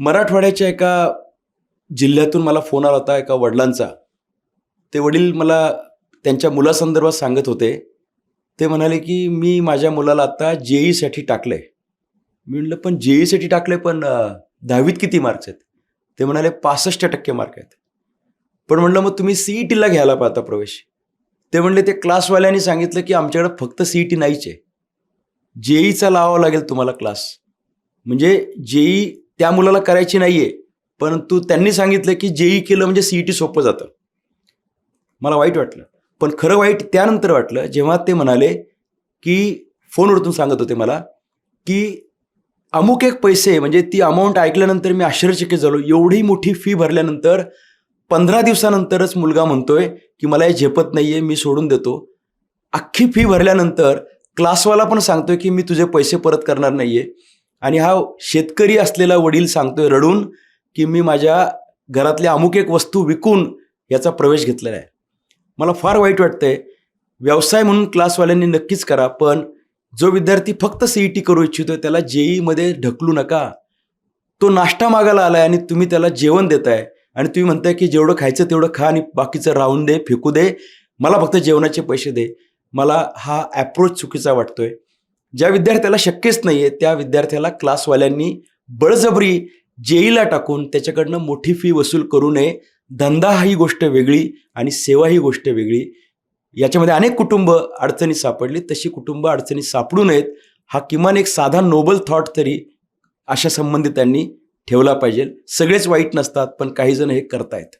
मराठवाड्याच्या एका जिल्ह्यातून मला फोन आला होता एका वडिलांचा. ते वडील मला त्यांच्या मुलासंदर्भात सांगत होते. ते म्हणाले, की "मी माझ्या मुलाला आता जे-ई-साठी टाकलंय." मी म्हटलं, "पण जे-ई-साठी टाकलंय, पण 10वीत किती मार्क्स आहेत?" ते म्हणाले, "65% मार्क आहेत." पण म्हटलं, "मग तुम्ही सी-ई-टीला घ्यायला पाहता प्रवेश." ते म्हणले, "ते क्लासवाल्यांनी सांगितलं, की आमच्याकडे फक्त सी-ई-टी नाहीच आहे. जे-ई-चा लावावा लागेल तुम्हाला क्लास." म्हणजे जे-ई त्या मुलाला करायची नाहीये, परंतु त्यांनी सांगितलं, की जे-ई केलं म्हणजे सी-ई-टी सोपं जातं. मला वाईट वाटलं. पण खरं वाईट त्यानंतर वाटलं, जेव्हा ते म्हणाले, की फोनवरतून सांगत होते मला, की अमुक एक पैसे म्हणजे ती अमाउंट ऐकल्यानंतर मी आश्चर्यचकित झालो. एवढी मोठी फी भरल्यानंतर 15 दिवसानंतरच मुलगा म्हणतोय, की "मला हे झेपत नाहीये, मी सोडून देतो." अख्खी फी भरल्यानंतर क्लासवाला पण सांगतोय, की "मी तुझे पैसे परत करणार नाहीये." आणि हा शेतकरी असलेला वडील सांगतोय रडून, की "मी माझ्या घरातल्या अमुक एक वस्तू विकून याचा प्रवेश घेतलेला आहे." मला फार वाईट वाटतंय. व्यवसाय म्हणून क्लासवाल्यांनी नक्कीच करा, पण जो विद्यार्थी फक्त सी-ई-टी करू इच्छितोय त्याला जे-ई-मध्ये ढकलू नका. तो नाश्ता मागायला आलाय आणि तुम्ही त्याला जेवण देताय आणि तुम्ही म्हणताय, की "जेवढं खायचं तेवढं खा आणि बाकीचं राहून दे, फेकू दे. मला फक्त जेवणाचे पैसे दे." मला हा अप्रोच चुकीचा वाटतोय. ज्या विद्यार्थ्याला शक्यच नाहीये, त्या विद्यार्थ्याला क्लासवाल्यांनी बळजबरी जे-ईला टाकून त्याच्याकडनं मोठी फी वसूल करू नये. धंदा ही गोष्ट वेगळी आणि सेवा ही गोष्ट वेगळी. याच्यामध्ये अनेक कुटुंब अडचणीत सापडली. तशी कुटुंब अडचणीत सापडू नयेत, हा किमान एक साधा नोबल थॉट तरी अशा संबंधितांनी ठेवला पाहिजे. सगळेच वाईट नसतात, पण काही जण हे करतायत.